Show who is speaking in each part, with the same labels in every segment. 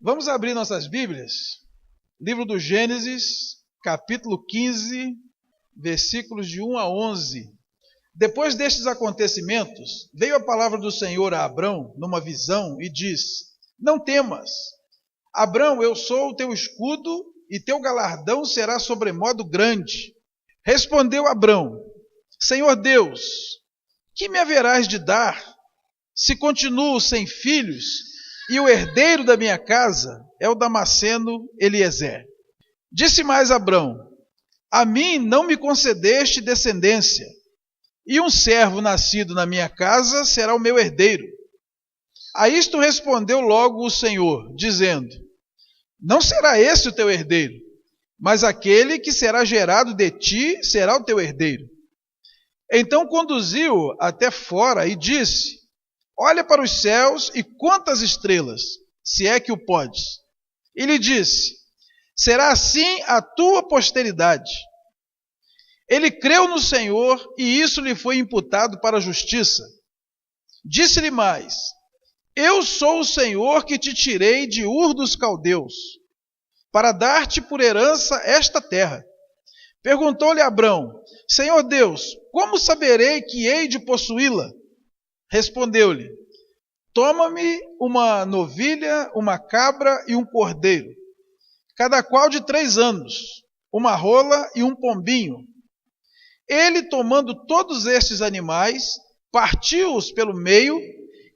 Speaker 1: Vamos abrir nossas Bíblias, livro do Gênesis, capítulo 15, versículos de 1 a 11. Depois destes acontecimentos, veio a palavra do Senhor a Abrão numa visão e diz: Não temas, Abrão, eu sou o teu escudo e teu galardão será sobremodo grande. Respondeu Abrão: Senhor Deus, que me haverás de dar, se continuo sem filhos, e o herdeiro da minha casa é o Damasceno Eliezer? Disse mais Abrão: A mim não me concedeste descendência, e um servo nascido na minha casa será o meu herdeiro. A isto respondeu logo o Senhor, dizendo: Não será esse o teu herdeiro, mas aquele que será gerado de ti será o teu herdeiro. Então conduziu-o até fora e disse: Olha para os céus e conta as estrelas, se é que o podes. E lhe disse: Será assim a tua posteridade. Ele creu no Senhor e isso lhe foi imputado para a justiça. Disse-lhe mais: Eu sou o Senhor que te tirei de Ur dos Caldeus, para dar-te por herança esta terra. Perguntou-lhe Abrão: Senhor Deus, como saberei que hei de possuí-la? Respondeu-lhe: Toma-me uma novilha, uma cabra e um cordeiro, cada qual de 3 anos, uma rola e um pombinho. Ele, tomando todos estes animais, partiu-os pelo meio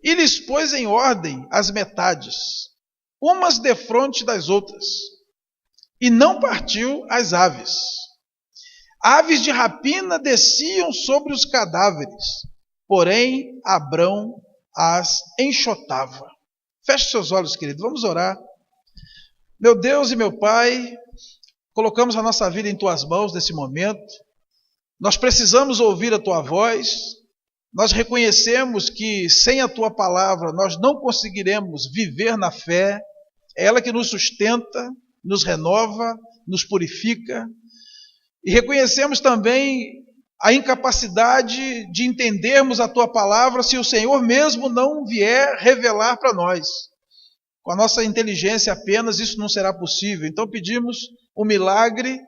Speaker 1: e lhes pôs em ordem as metades, umas defronte das outras, e não partiu as aves. Aves de rapina desciam sobre os cadáveres, porém Abrão as enxotava. Feche seus olhos, querido, vamos orar. Meu Deus e meu Pai, colocamos a nossa vida em Tuas mãos nesse momento. Nós precisamos ouvir a Tua voz. Nós reconhecemos que sem a Tua palavra nós não conseguiremos viver na fé. É ela que nos sustenta, nos renova, nos purifica. E reconhecemos também a incapacidade de entendermos a Tua palavra se o Senhor mesmo não vier revelar para nós. Com a nossa inteligência apenas isso não será possível. Então pedimos um milagre,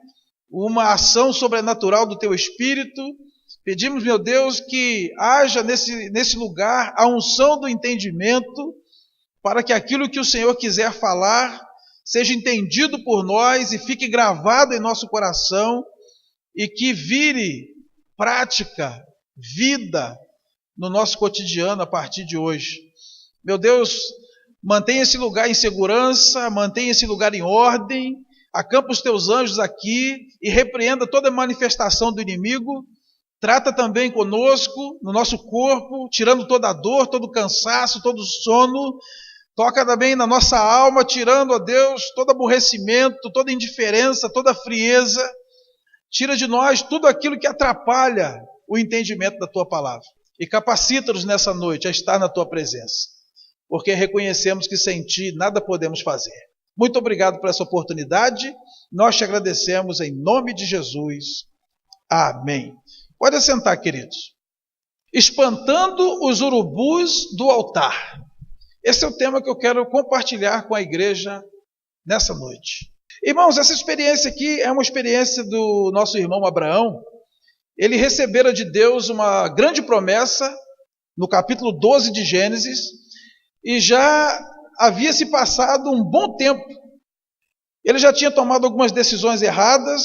Speaker 1: uma ação sobrenatural do Teu Espírito. Pedimos, meu Deus, que haja nesse lugar a unção do entendimento, para que aquilo que o Senhor quiser falar seja entendido por nós e fique gravado em nosso coração, e que vire prática, vida no nosso cotidiano a partir de hoje. Meu Deus, mantenha esse lugar em segurança, mantenha esse lugar em ordem, acampa os Teus anjos aqui e repreenda toda manifestação do inimigo. Trata também conosco, no nosso corpo, tirando toda a dor, todo o cansaço, todo o sono. Toca também na nossa alma, tirando, ó Deus, todo aborrecimento, toda indiferença, toda frieza. Tira de nós tudo aquilo que atrapalha o entendimento da Tua palavra. E capacita-nos nessa noite a estar na Tua presença, porque reconhecemos que sem Ti nada podemos fazer. Muito obrigado por essa oportunidade. Nós te agradecemos em nome de Jesus. Amém. Pode assentar, queridos. Espantando os urubus do altar. Esse é o tema que eu quero compartilhar com a igreja nessa noite. Irmãos, essa experiência aqui é uma experiência do nosso irmão Abraão. Ele recebera de Deus uma grande promessa no capítulo 12 de Gênesis e já havia se passado um bom tempo. Ele já tinha tomado algumas decisões erradas.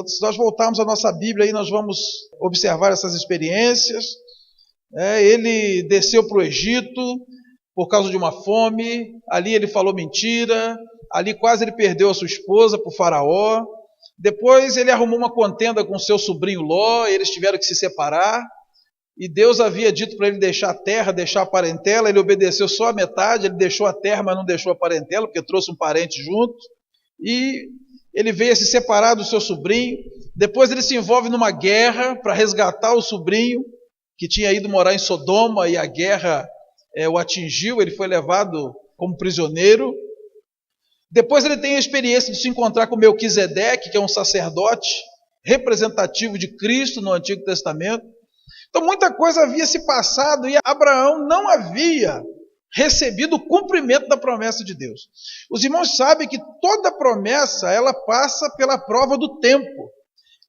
Speaker 1: Se nós voltarmos à nossa Bíblia, aí nós vamos observar essas experiências. Ele desceu para o Egito por causa de uma fome. Ali ele falou mentira. Ali quase ele perdeu a sua esposa para o faraó. Depois ele arrumou uma contenda com seu sobrinho Ló. Eles tiveram que se separar. E Deus havia dito para ele deixar a terra, deixar a parentela. Ele obedeceu só a metade. Ele deixou a terra, mas não deixou a parentela, porque trouxe um parente junto. E ele veio a se separar do seu sobrinho. Depois ele se envolve numa guerra para resgatar o sobrinho, que tinha ido morar em Sodoma, e a guerra o atingiu. Ele foi levado como prisioneiro. Depois ele tem a experiência de se encontrar com Melquisedeque, que é um sacerdote representativo de Cristo no Antigo Testamento. Então muita coisa havia se passado e Abraão não havia recebido o cumprimento da promessa de Deus. Os irmãos sabem que toda promessa, ela passa pela prova do tempo.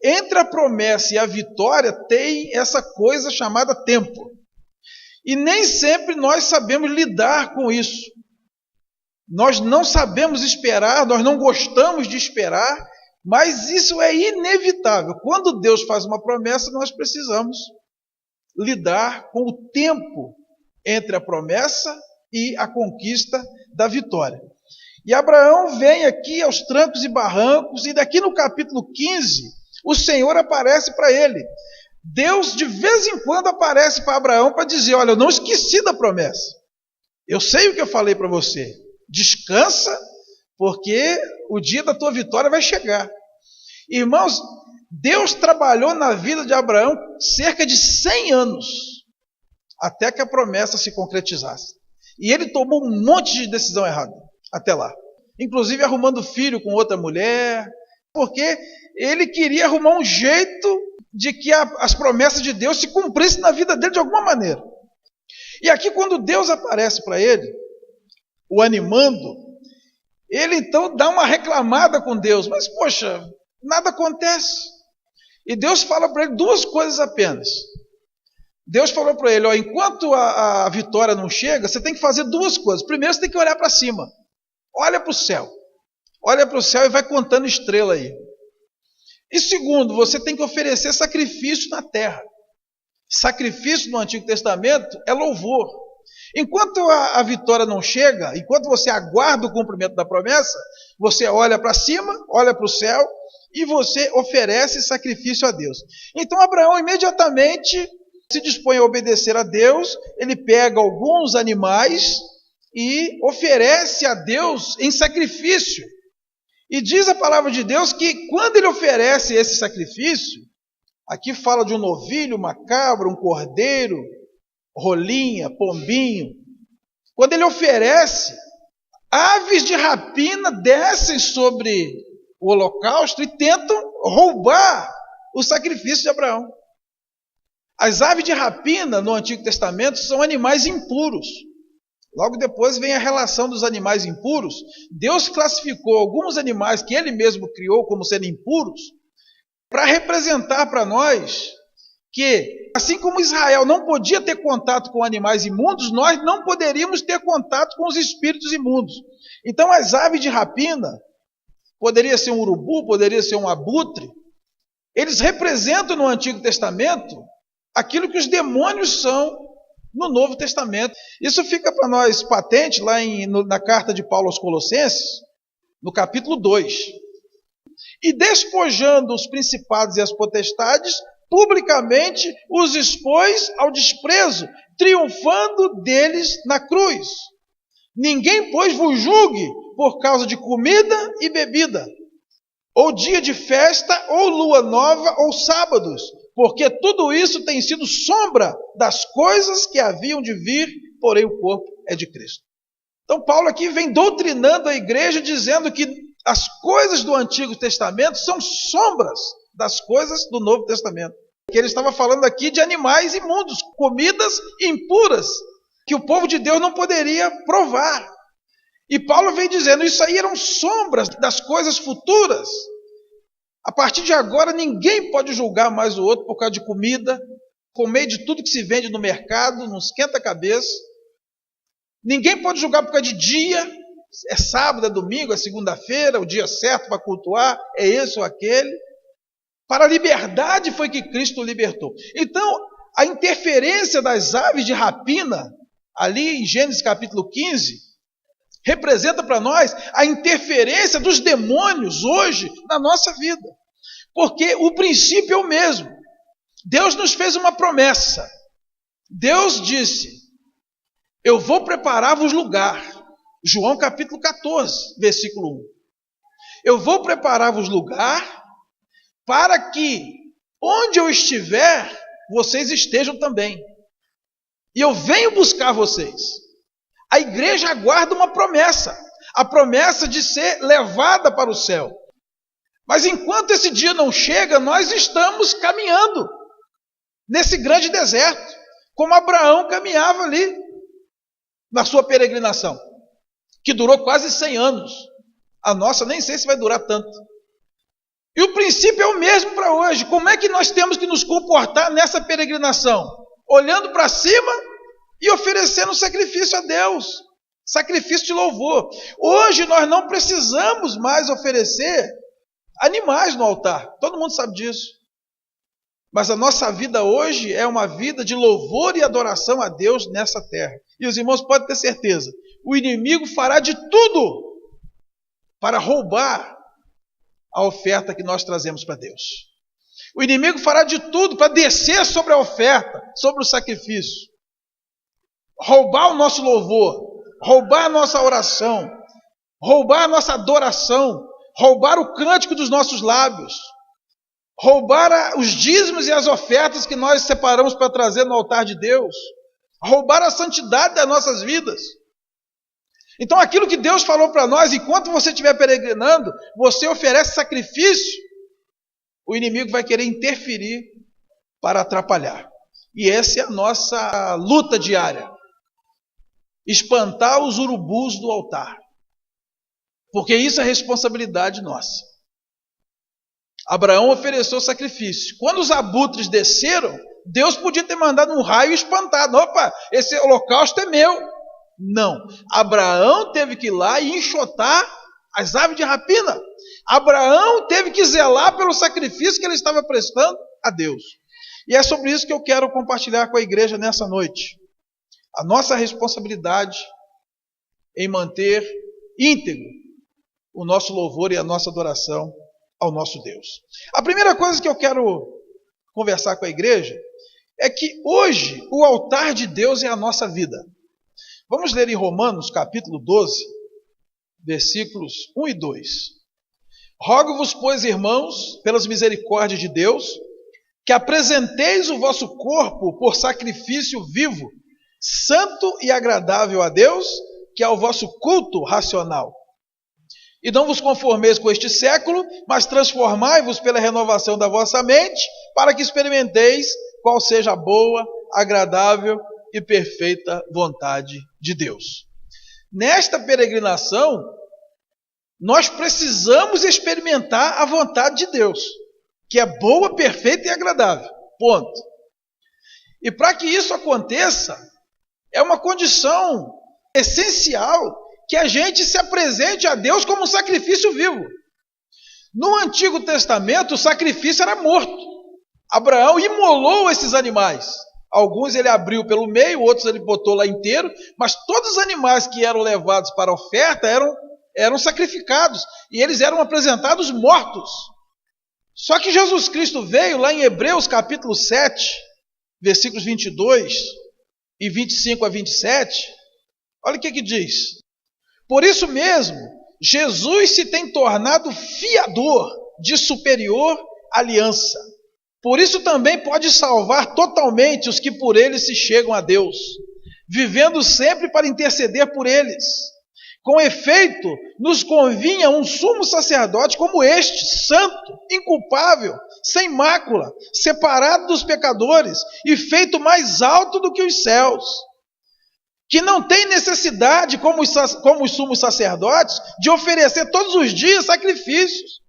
Speaker 1: Entre a promessa e a vitória tem essa coisa chamada tempo. E nem sempre nós sabemos lidar com isso. Nós não sabemos esperar, nós não gostamos de esperar, mas isso é inevitável. Quando Deus faz uma promessa, nós precisamos lidar com o tempo entre a promessa e a conquista da vitória. E Abraão vem aqui aos trancos e barrancos, e daqui no capítulo 15, o Senhor aparece para ele. Deus de vez em quando aparece para Abraão para dizer, olha, eu não esqueci da promessa. Eu sei o que eu falei para você. Descansa, porque o dia da tua vitória vai chegar. Irmãos, Deus trabalhou na vida de Abraão cerca de 100 anos, até que a promessa se concretizasse. E ele tomou um monte de decisão errada, até lá. Inclusive arrumando filho com outra mulher, porque ele queria arrumar um jeito de que as promessas de Deus se cumprissem na vida dele de alguma maneira. E aqui quando Deus aparece para ele, o animando, ele então dá uma reclamada com Deus. Mas poxa, nada acontece. E Deus fala para ele duas coisas apenas. Deus falou para ele, ó, enquanto a vitória não chega, você tem que fazer duas coisas. Primeiro você tem que olhar para cima. Olha para o céu. Olha para o céu e vai contando estrela aí. E segundo, você tem que oferecer sacrifício na terra. Sacrifício no Antigo Testamento é louvor. Enquanto a vitória não chega, enquanto você aguarda o cumprimento da promessa, você olha para cima, olha para o céu e você oferece sacrifício a Deus. Então Abraão imediatamente se dispõe a obedecer a Deus, ele pega alguns animais e oferece a Deus em sacrifício. E diz a palavra de Deus que quando ele oferece esse sacrifício, aqui fala de um novilho, uma cabra, um cordeiro, rolinha, pombinho. Quando ele oferece, aves de rapina descem sobre o holocausto e tentam roubar o sacrifício de Abraão. As aves de rapina no Antigo Testamento são animais impuros. Logo depois vem a relação dos animais impuros. Deus classificou alguns animais que ele mesmo criou como sendo impuros para representar para nós que, assim como Israel não podia ter contato com animais imundos, nós não poderíamos ter contato com os espíritos imundos. Então as aves de rapina, poderia ser um urubu, poderia ser um abutre, eles representam no Antigo Testamento aquilo que os demônios são no Novo Testamento. Isso fica para nós patente lá na carta de Paulo aos Colossenses, no capítulo 2. E despojando os principados e as potestades, publicamente os expôs ao desprezo, triunfando deles na cruz. Ninguém, pois, vos julgue por causa de comida e bebida, ou dia de festa, ou lua nova, ou sábados, porque tudo isso tem sido sombra das coisas que haviam de vir, porém o corpo é de Cristo. Então Paulo aqui vem doutrinando a igreja, dizendo que as coisas do Antigo Testamento são sombras das coisas do Novo Testamento. Que ele estava falando aqui de animais imundos, comidas impuras, que o povo de Deus não poderia provar. E Paulo vem dizendo, isso aí eram sombras das coisas futuras. A partir de agora, ninguém pode julgar mais o outro por causa de comida, comer de tudo que se vende no mercado, não esquenta a cabeça. Ninguém pode julgar por causa de dia, é sábado, é domingo, é segunda-feira, o dia certo para cultuar, é esse ou aquele. Para a liberdade foi que Cristo libertou. Então, a interferência das aves de rapina, ali em Gênesis capítulo 15, representa para nós a interferência dos demônios hoje na nossa vida. Porque o princípio é o mesmo. Deus nos fez uma promessa. Deus disse, eu vou preparar-vos lugar. João capítulo 14, versículo 1. Eu vou preparar-vos lugar para que onde eu estiver, vocês estejam também. E eu venho buscar vocês. A igreja aguarda uma promessa, a promessa de ser levada para o céu. Mas enquanto esse dia não chega, nós estamos caminhando nesse grande deserto, como Abraão caminhava ali. na sua peregrinação, que durou quase 100 anos. A nossa nem sei se vai durar tanto. E o princípio é o mesmo para hoje. Como é que nós temos que nos comportar nessa peregrinação? Olhando para cima e oferecendo sacrifício a Deus. Sacrifício de louvor. Hoje nós não precisamos mais oferecer animais no altar. Todo mundo sabe disso. Mas a nossa vida hoje é uma vida de louvor e adoração a Deus nessa terra. E os irmãos podem ter certeza, o inimigo fará de tudo para roubar a oferta que nós trazemos para Deus. O inimigo fará de tudo para descer sobre a oferta, sobre o sacrifício. Roubar o nosso louvor, roubar a nossa oração, roubar a nossa adoração, roubar o cântico dos nossos lábios, roubar os dízimos e as ofertas que nós separamos para trazer no altar de Deus, roubar a santidade das nossas vidas. Então aquilo que Deus falou para nós, enquanto você estiver peregrinando, você oferece sacrifício, o inimigo vai querer interferir para atrapalhar. E essa é a nossa luta diária. Espantar os urubus do altar. Porque isso é responsabilidade nossa. Abraão ofereceu sacrifício. Quando os abutres desceram, Deus podia ter mandado um raio espantado. Opa, esse holocausto é meu. Não. Abraão teve que ir lá e enxotar as aves de rapina. Abraão teve que zelar pelo sacrifício que ele estava prestando a Deus. E é sobre isso que eu quero compartilhar com a igreja nessa noite. A nossa responsabilidade em manter íntegro o nosso louvor e a nossa adoração ao nosso Deus. A primeira coisa que eu quero conversar com a igreja é que hoje o altar de Deus é a nossa vida. Vamos ler em Romanos capítulo 12, versículos 1 e 2. Rogo-vos, pois, irmãos, pelas misericórdias de Deus, que apresenteis o vosso corpo por sacrifício vivo, santo e agradável a Deus, que é o vosso culto racional. E não vos conformeis com este século, mas transformai-vos pela renovação da vossa mente, para que experimenteis qual seja a boa, agradável e perfeita vontade de Deus. Nesta peregrinação, nós precisamos experimentar a vontade de Deus, que é boa, perfeita e agradável. Ponto. E para que isso aconteça, é uma condição essencial que a gente se apresente a Deus como um sacrifício vivo. No Antigo Testamento, o sacrifício era morto. Abraão imolou esses animais. Alguns ele abriu pelo meio, outros ele botou lá inteiro, mas todos os animais que eram levados para a oferta eram sacrificados, e eles eram apresentados mortos. Só que Jesus Cristo veio lá em Hebreus capítulo 7, versículos 22 e 25 a 27, olha o que diz. Por isso mesmo, Jesus se tem tornado fiador de superior aliança. Por isso também pode salvar totalmente os que por ele se chegam a Deus, vivendo sempre para interceder por eles. Com efeito, nos convinha um sumo sacerdote como este, santo, inculpável, sem mácula, separado dos pecadores e feito mais alto do que os céus, que não tem necessidade, como os sumos sacerdotes, de oferecer todos os dias sacrifícios,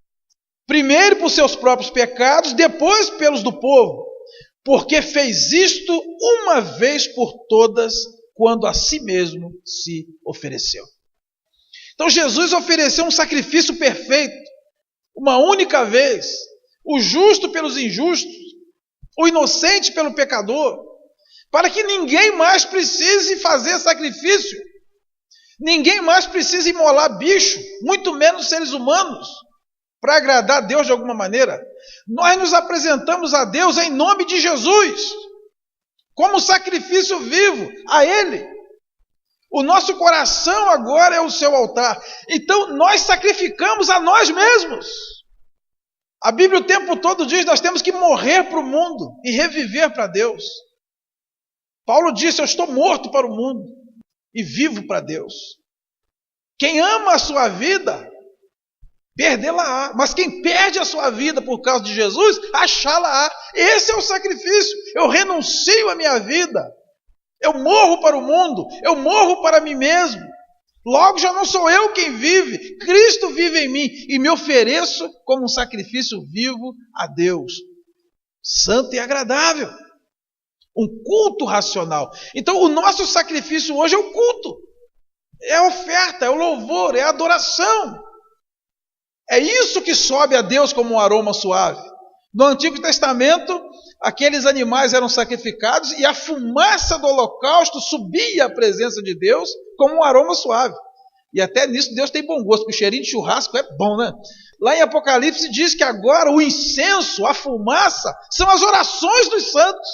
Speaker 1: primeiro por seus próprios pecados, depois pelos do povo, porque fez isto uma vez por todas, quando a si mesmo se ofereceu. Então Jesus ofereceu um sacrifício perfeito, uma única vez, o justo pelos injustos, o inocente pelo pecador, para que ninguém mais precise fazer sacrifício, ninguém mais precise imolar bicho, muito menos seres humanos, para agradar a Deus de alguma maneira. Nós nos apresentamos a Deus em nome de Jesus, como sacrifício vivo a Ele. O nosso coração agora é o seu altar. Então nós sacrificamos a nós mesmos. A Bíblia o tempo todo diz que nós temos que morrer para o mundo e reviver para Deus. Paulo disse, eu estou morto para o mundo e vivo para Deus. Quem ama a sua vida, perdê-la-á. Mas quem perde a sua vida por causa de Jesus, achá-la-á. Esse é o sacrifício. Eu renuncio a minha vida. Eu morro para o mundo, eu morro para mim mesmo. Logo já não sou eu quem vive, Cristo vive em mim e me ofereço como um sacrifício vivo a Deus, santo e agradável. Um culto racional. Então o nosso sacrifício hoje é o culto, é a oferta, é o louvor, é a adoração. É isso que sobe a Deus como um aroma suave. No Antigo Testamento, aqueles animais eram sacrificados e a fumaça do holocausto subia à presença de Deus como um aroma suave. E até nisso Deus tem bom gosto, porque o cheirinho de churrasco é bom, né? Lá em Apocalipse diz que agora o incenso, a fumaça, são as orações dos santos,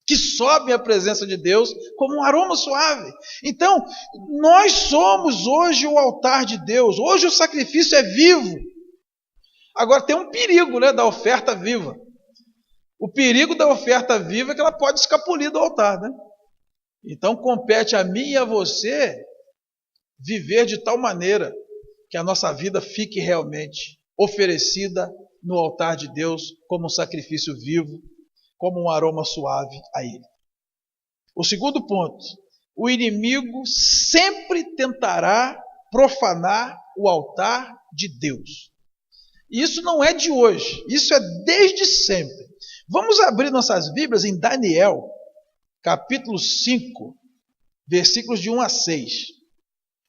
Speaker 1: que sobem à presença de Deus como um aroma suave. Então, nós somos hoje o altar de Deus. Hoje o sacrifício é vivo. Agora tem um perigo, né, da oferta viva. O perigo da oferta viva é que ela pode escapulir do altar, né? Então compete a mim e a você viver de tal maneira que a nossa vida fique realmente oferecida no altar de Deus como um sacrifício vivo, como um aroma suave a Ele. O segundo ponto, o inimigo sempre tentará profanar o altar de Deus. Isso não é de hoje, isso é desde sempre. Vamos abrir nossas Bíblias em Daniel, capítulo 5, versículos de 1 a 6.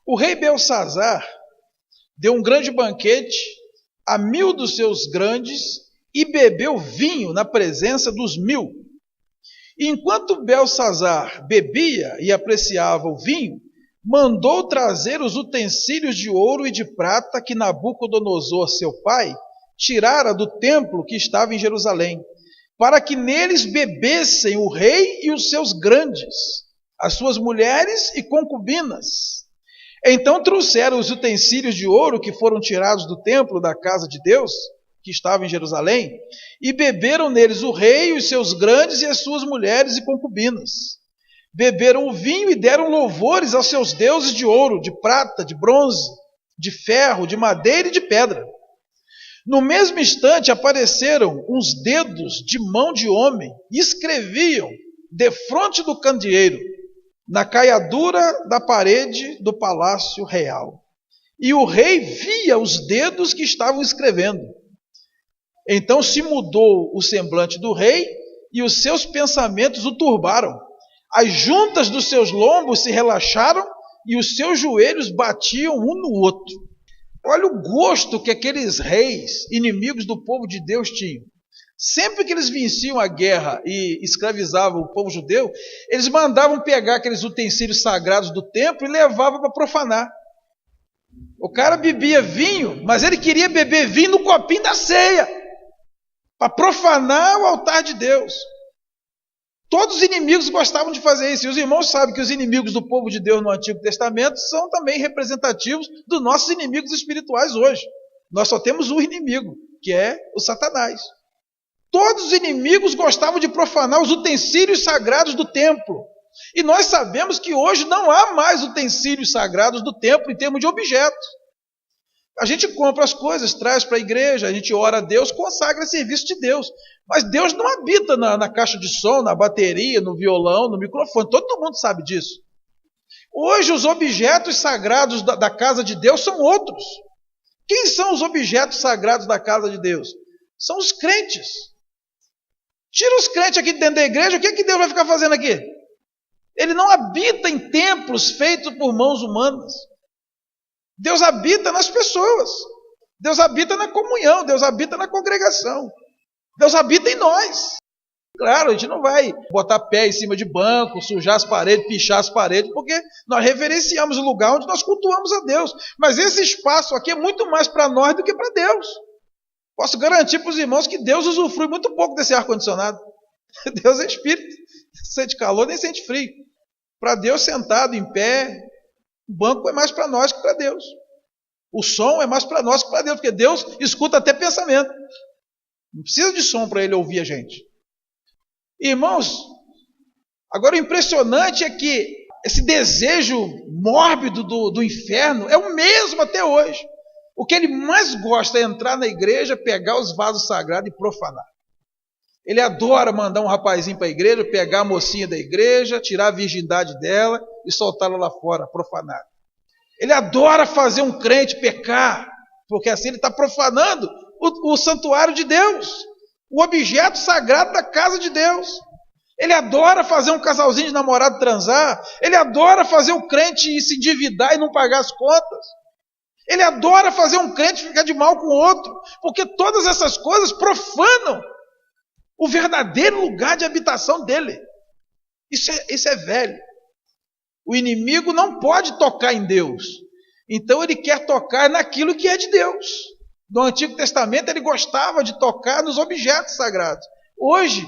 Speaker 1: O rei Belsazar deu um grande banquete a 1000 dos seus grandes e bebeu vinho na presença dos 1000. E enquanto Belsazar bebia e apreciava o vinho, mandou trazer os utensílios de ouro e de prata que Nabucodonosor, seu pai, tirara do templo que estava em Jerusalém, para que neles bebessem o rei e os seus grandes, as suas mulheres e concubinas. Então trouxeram os utensílios de ouro que foram tirados do templo da casa de Deus, que estava em Jerusalém, e beberam neles o rei, os seus grandes e as suas mulheres e concubinas. Beberam o vinho e deram louvores aos seus deuses de ouro, de prata, de bronze, de ferro, de madeira e de pedra. No mesmo instante apareceram uns dedos de mão de homem e escreviam defronte do candeeiro, na caiadura da parede do palácio real. E o rei via os dedos que estavam escrevendo. Então se mudou o semblante do rei e os seus pensamentos o turbaram. As juntas dos seus lombos se relaxaram e os seus joelhos batiam um no outro. Olha o gosto que aqueles reis, inimigos do povo de Deus, tinham. Sempre que eles venciam a guerra e escravizavam o povo judeu, eles mandavam pegar aqueles utensílios sagrados do templo e levavam para profanar. O cara bebia vinho, mas ele queria beber vinho no copinho da ceia, para profanar o altar de Deus. Todos os inimigos gostavam de fazer isso. E os irmãos sabem que os inimigos do povo de Deus no Antigo Testamento são também representativos dos nossos inimigos espirituais hoje. Nós só temos um inimigo, que é o Satanás. Todos os inimigos gostavam de profanar os utensílios sagrados do templo. E nós sabemos que hoje não há mais utensílios sagrados do templo em termos de objetos. A gente compra as coisas, traz para a igreja, a gente ora a Deus, consagra a serviço de Deus. Mas Deus não habita na caixa de som, na bateria, no violão, no microfone. Todo mundo sabe disso. Hoje os objetos sagrados da casa de Deus são outros. Quem são os objetos sagrados da casa de Deus? São os crentes. Tira os crentes aqui dentro da igreja, o que Deus vai ficar fazendo aqui? Ele não habita em templos feitos por mãos humanas. Deus habita nas pessoas. Deus habita na comunhão. Deus habita na congregação. Deus habita em nós. Claro, a gente não vai botar pé em cima de banco, sujar as paredes, pichar as paredes, porque nós reverenciamos o lugar onde nós cultuamos a Deus. Mas esse espaço aqui é muito mais para nós do que para Deus. Posso garantir para os irmãos que Deus usufrui muito pouco desse ar-condicionado. Deus é espírito. Não sente calor nem sente frio. Para Deus sentado em pé, o banco é mais para nós que para Deus. O som é mais para nós que para Deus, porque Deus escuta até pensamento. Não precisa de som para Ele ouvir a gente. Irmãos, agora o impressionante é que esse desejo mórbido do inferno é o mesmo até hoje. O que ele mais gosta é entrar na igreja, pegar os vasos sagrados e profanar. Ele adora mandar um rapazinho para a igreja, pegar a mocinha da igreja, tirar a virgindade dela e soltá-la lá fora, profanar. Ele adora fazer um crente pecar, porque assim ele está profanando o santuário de Deus, o objeto sagrado da casa de Deus. Ele adora fazer um casalzinho de namorado transar. Ele adora fazer um crente se endividar e não pagar as contas. Ele adora fazer um crente ficar de mal com o outro, porque todas essas coisas profanam o verdadeiro lugar de habitação dele. Isso é velho. O inimigo não pode tocar em Deus. Então ele quer tocar naquilo que é de Deus. No Antigo Testamento ele gostava de tocar nos objetos sagrados. Hoje,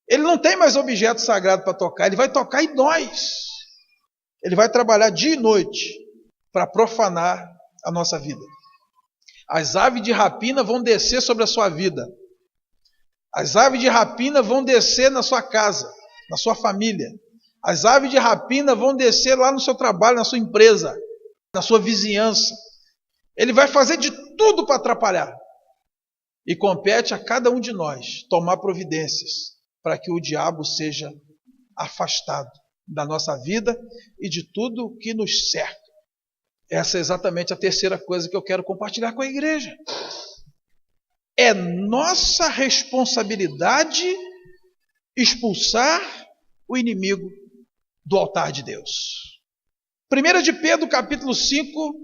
Speaker 1: ele não tem mais objeto sagrado para tocar, ele vai tocar em nós. Ele vai trabalhar dia e noite para profanar a nossa vida. As aves de rapina vão descer sobre a sua vida. As aves de rapina vão descer na sua casa, na sua família. As aves de rapina vão descer lá no seu trabalho, na sua empresa, na sua vizinhança. Ele vai fazer de tudo para atrapalhar. E compete a cada um de nós tomar providências para que o diabo seja afastado da nossa vida e de tudo que nos cerca. Essa é exatamente a terceira coisa que eu quero compartilhar com a igreja. É nossa responsabilidade expulsar o inimigo do altar de Deus. 1 de Pedro, capítulo 5,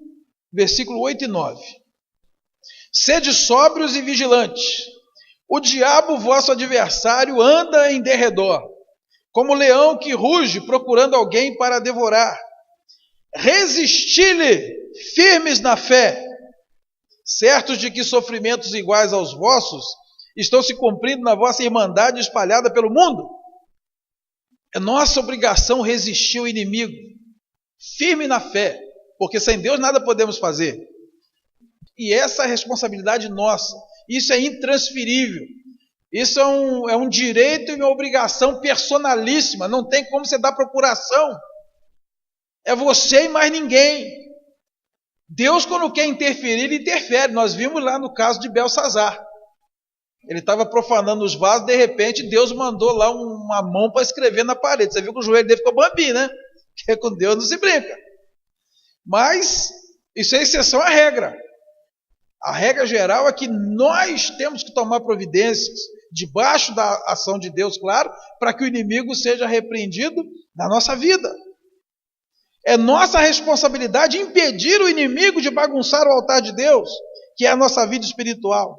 Speaker 1: versículo 8 e 9. Sede sóbrios e vigilantes. O diabo, vosso adversário, anda em derredor, como leão que ruge procurando alguém para devorar. Resisti-lhe firmes na fé, certos de que sofrimentos iguais aos vossos estão se cumprindo na vossa irmandade espalhada pelo mundo. É nossa obrigação resistir ao inimigo, firme na fé, porque sem Deus nada podemos fazer. E essa é a responsabilidade nossa. Isso é intransferível. Isso é um direito e uma obrigação personalíssima. Não tem como você dar procuração. É você e mais ninguém. Deus, quando quer interferir, ele interfere. Nós vimos lá no caso de Belsazar. Ele estava profanando os vasos, de repente Deus mandou lá uma mão para escrever na parede. Você viu que o joelho dele ficou bambi, né? Porque com Deus não se brinca. Mas isso é exceção à regra. A regra geral é que nós temos que tomar providências, debaixo da ação de Deus, claro, para que o inimigo seja repreendido na nossa vida. É nossa responsabilidade impedir o inimigo de bagunçar o altar de Deus, que é a nossa vida espiritual.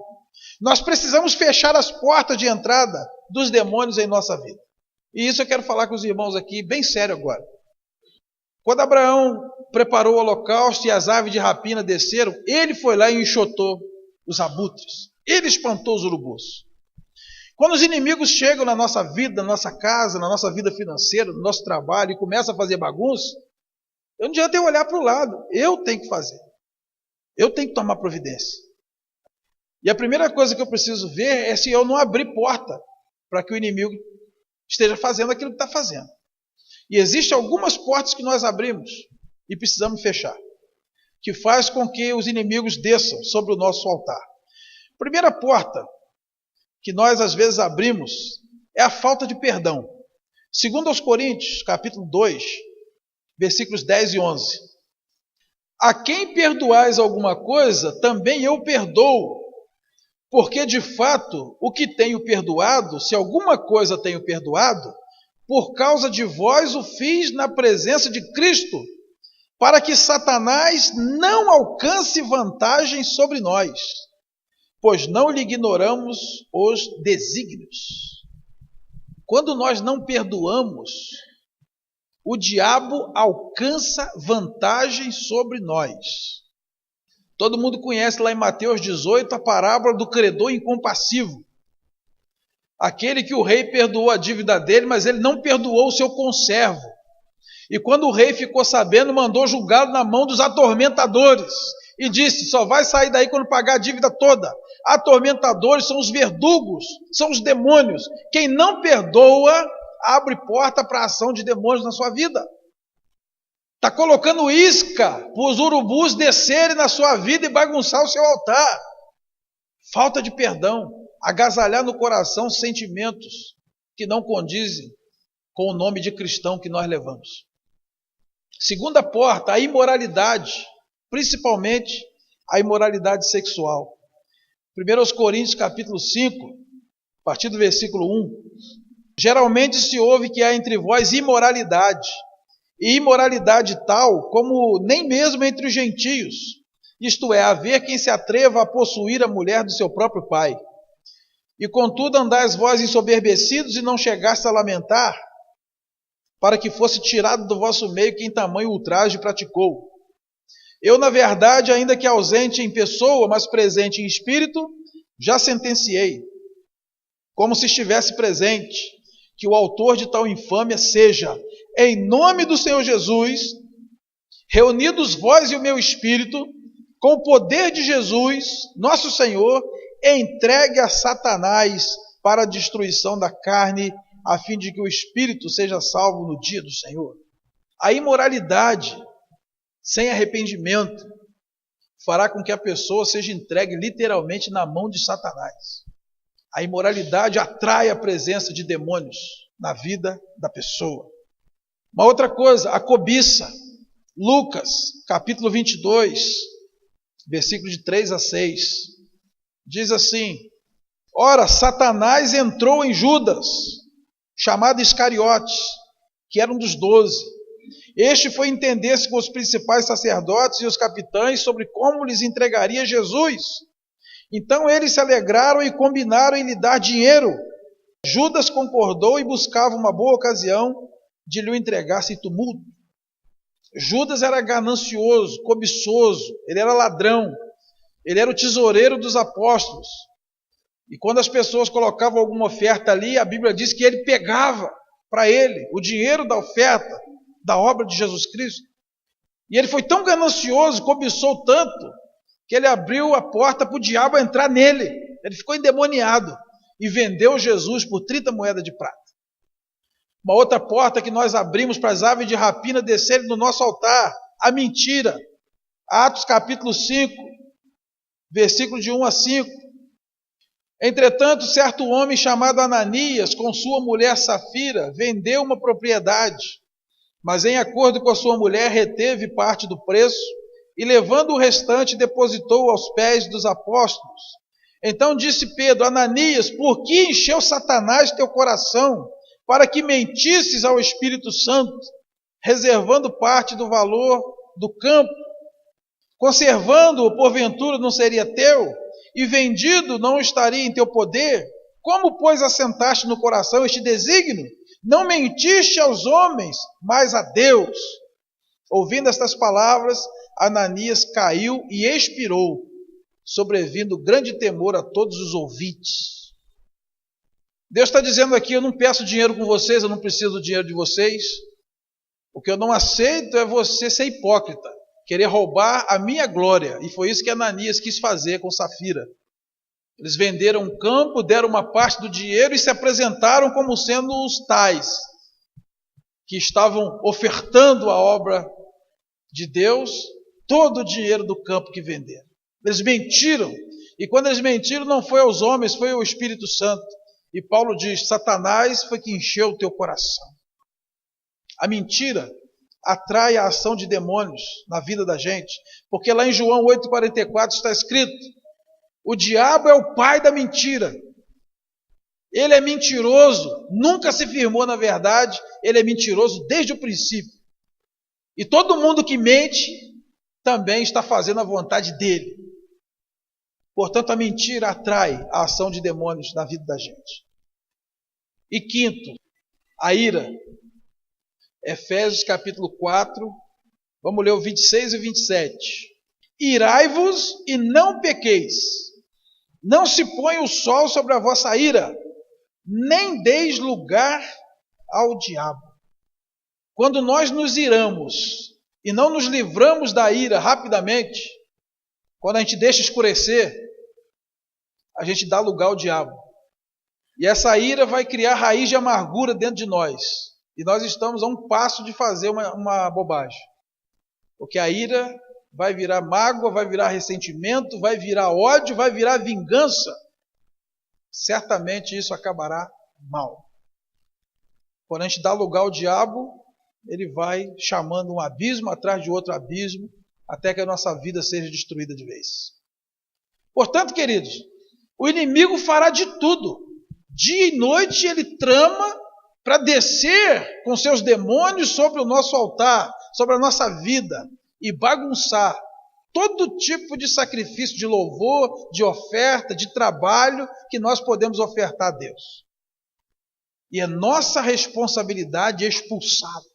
Speaker 1: Nós precisamos fechar as portas de entrada dos demônios em nossa vida. E isso eu quero falar com os irmãos aqui, bem sério agora. Quando Abraão preparou o holocausto e as aves de rapina desceram, ele foi lá e enxotou os abutres. Ele espantou os urubus. Quando os inimigos chegam na nossa vida, na nossa casa, na nossa vida financeira, no nosso trabalho e começam a fazer bagunça, eu não adianta eu olhar para o lado. Eu tenho que fazer. Eu tenho que tomar providência. E a primeira coisa que eu preciso ver é se eu não abrir porta para que o inimigo esteja fazendo aquilo que está fazendo. E existem algumas portas que nós abrimos e precisamos fechar, que faz com que os inimigos desçam sobre o nosso altar. Primeira porta que nós às vezes abrimos é a falta de perdão. Segundo aos Coríntios, capítulo 2, versículos 10 e 11. A quem perdoais alguma coisa, também eu perdoo, porque de fato o que tenho perdoado, se alguma coisa tenho perdoado, por causa de vós o fiz na presença de Cristo, para que Satanás não alcance vantagem sobre nós, pois não lhe ignoramos os desígnios. Quando nós não perdoamos, o diabo alcança vantagem sobre nós. Todo mundo conhece lá em Mateus 18 a parábola do credor incompassivo. Aquele que o rei perdoou a dívida dele, mas ele não perdoou o seu conservo. E quando o rei ficou sabendo, mandou julgá-lo na mão dos atormentadores. E disse, só vai sair daí quando pagar a dívida toda. Atormentadores são os verdugos, são os demônios. Quem não perdoa, abre porta para a ação de demônios na sua vida. Está colocando isca para os urubus descerem na sua vida e bagunçar o seu altar. Falta de perdão. agasalhar no coração sentimentos que não condizem com o nome de cristão que nós levamos. Segunda porta, a imoralidade, principalmente a imoralidade sexual. 1 Coríntios capítulo 5, a partir do versículo 1. Geralmente se ouve que há entre vós imoralidade, e imoralidade tal como nem mesmo entre os gentios, isto é, haver quem se atreva a possuir a mulher do seu próprio pai. E contudo andais vós ensoberbecidos e não chegastes a lamentar, para que fosse tirado do vosso meio quem tamanho ultraje praticou. Eu, na verdade, ainda que ausente em pessoa, mas presente em espírito, já sentenciei, como se estivesse presente, que o autor de tal infâmia seja, em nome do Senhor Jesus, reunidos vós e o meu espírito, com o poder de Jesus, nosso Senhor, entregue a Satanás para a destruição da carne, a fim de que o espírito seja salvo no dia do Senhor. A imoralidade sem arrependimento fará com que a pessoa seja entregue literalmente na mão de Satanás. A imoralidade atrai a presença de demônios na vida da pessoa. Uma outra coisa, a cobiça. Lucas, capítulo 22, versículo de 3 a 6. Diz assim: ora, Satanás entrou em Judas, chamado Iscariotes, que era um dos 12. Este foi entender-se com os principais sacerdotes e os capitães sobre como lhes entregaria Jesus. Então eles se alegraram e combinaram em lhe dar dinheiro. Judas concordou e buscava uma boa ocasião de lhe entregar sem tumulto. Judas era ganancioso, cobiçoso, ele era ladrão, ele era o tesoureiro dos apóstolos. E quando as pessoas colocavam alguma oferta ali, a Bíblia diz que ele pegava para ele o dinheiro da oferta, da obra de Jesus Cristo. E ele foi tão ganancioso, cobiçou tanto, que ele abriu a porta para o diabo entrar nele. Ele ficou endemoniado e vendeu Jesus por 30 moedas de prata. Uma outra porta que nós abrimos para as aves de rapina descerem no nosso altar, a mentira. Atos capítulo 5, versículo de 1 a 5. Entretanto, certo homem chamado Ananias, com sua mulher Safira, vendeu uma propriedade, mas em acordo com a sua mulher reteve parte do preço e levando o restante depositou aos pés dos apóstolos. Então disse Pedro: Ananias, por que encheu Satanás teu coração para que mentisses ao Espírito Santo, reservando parte do valor do campo? Conservando-o, porventura, não seria teu? E vendido não estaria em teu poder? Como, pois, assentaste no coração este desígnio? Não mentiste aos homens, mas a Deus. Ouvindo estas palavras, Ananias caiu e expirou, sobrevindo grande temor a todos os ouvintes. Deus está dizendo aqui: eu não peço dinheiro com vocês, eu não preciso do dinheiro de vocês. O que eu não aceito é você ser hipócrita, querer roubar a minha glória. E foi isso que Ananias quis fazer com Safira. Eles venderam um campo, deram uma parte do dinheiro e se apresentaram como sendo os tais que estavam ofertando a obra de Deus, todo o dinheiro do campo que venderam. Eles mentiram. E quando eles mentiram, não foi aos homens, foi ao Espírito Santo. E Paulo diz: Satanás foi que encheu o teu coração. A mentira atrai a ação de demônios na vida da gente, porque lá em João 8,44 está escrito: o diabo é o pai da mentira. Ele é mentiroso, nunca se firmou na verdade, ele é mentiroso desde o princípio. E todo mundo que mente também está fazendo a vontade dele. Portanto, a mentira atrai a ação de demônios na vida da gente. E quinto, a ira. Efésios capítulo 4, vamos ler o 26 e 27. Irai-vos e não pequeis. Não se ponha o sol sobre a vossa ira, nem deis lugar ao diabo. Quando nós nos iramos e não nos livramos da ira rapidamente, quando a gente deixa escurecer, a gente dá lugar ao diabo. E essa ira vai criar raiz de amargura dentro de nós. E nós estamos a um passo de fazer uma bobagem. Porque a ira vai virar mágoa, vai virar ressentimento, vai virar ódio, vai virar vingança. certamente isso acabará mal. Quando a gente dá lugar ao diabo, ele vai chamando um abismo atrás de outro abismo, até que a nossa vida seja destruída de vez. Portanto, queridos, o inimigo fará de tudo. Dia e noite ele trama para descer com seus demônios sobre o nosso altar, sobre a nossa vida, e bagunçar todo tipo de sacrifício de louvor, de oferta, de trabalho que nós podemos ofertar a Deus. E é nossa responsabilidade expulsá-lo.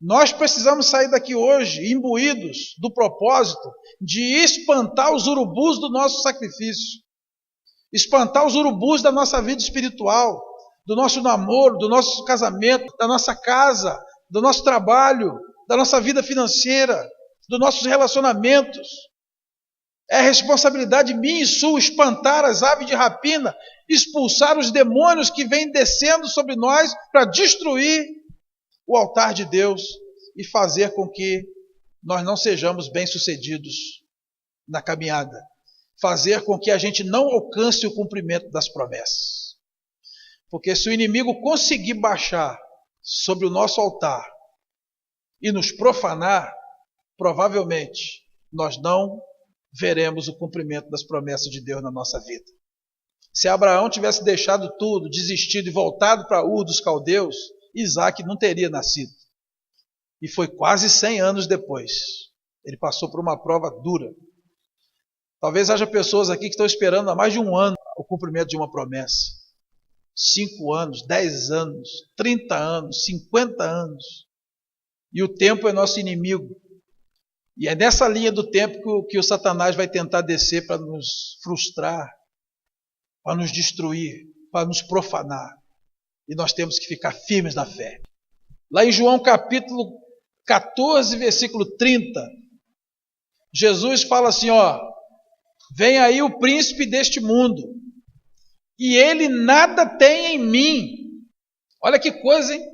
Speaker 1: Nós precisamos sair daqui hoje imbuídos do propósito de espantar os urubus do nosso sacrifício, espantar os urubus da nossa vida espiritual, do nosso namoro, do nosso casamento, da nossa casa, do nosso trabalho, da nossa vida financeira, dos nossos relacionamentos. É responsabilidade minha e sua espantar as aves de rapina, expulsar os demônios que vêm descendo sobre nós para destruir o altar de Deus e fazer com que nós não sejamos bem-sucedidos na caminhada. Fazer com que a gente não alcance o cumprimento das promessas. Porque se o inimigo conseguir baixar sobre o nosso altar e nos profanar, provavelmente nós não veremos o cumprimento das promessas de Deus na nossa vida. Se Abraão tivesse deixado tudo, desistido e voltado para Ur dos Caldeus, Isaac não teria nascido. E foi quase 100 anos depois. Ele passou por uma prova dura. Talvez haja pessoas aqui que estão esperando há mais de um ano o cumprimento de uma promessa. 5 anos, 10 anos, 30 anos, 50 anos. E o tempo é nosso inimigo. E é nessa linha do tempo que o Satanás vai tentar descer para nos frustrar, para nos destruir, para nos profanar. E nós temos que ficar firmes na fé. Lá em João capítulo 14, versículo 30, Jesus fala assim, vem aí o príncipe deste mundo, e ele nada tem em mim. Olha que coisa, hein?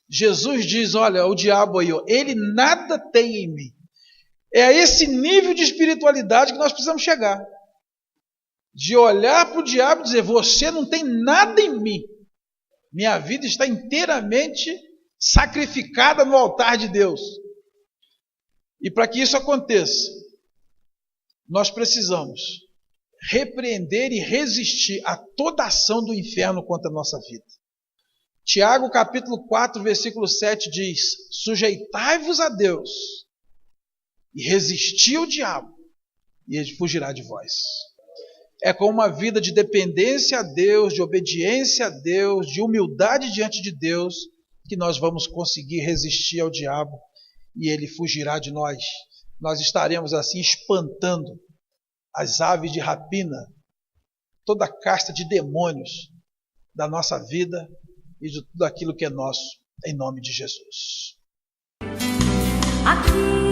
Speaker 1: Jesus diz, olha, o diabo aí, ele nada tem em mim. É a esse nível de espiritualidade que nós precisamos chegar. De olhar para o diabo e dizer, você não tem nada em mim. Minha vida está inteiramente sacrificada no altar de Deus. E para que isso aconteça, nós precisamos repreender e resistir a toda ação do inferno contra a nossa vida. Tiago capítulo 4, versículo 7 diz, sujeitai-vos a Deus e resisti ao diabo, e ele fugirá de vós. É com uma vida de dependência a Deus, de obediência a Deus, de humildade diante de Deus, que nós vamos conseguir resistir ao diabo e ele fugirá de nós. Nós estaremos assim espantando as aves de rapina, toda a casta de demônios da nossa vida e de tudo aquilo que é nosso, em nome de Jesus. Aqui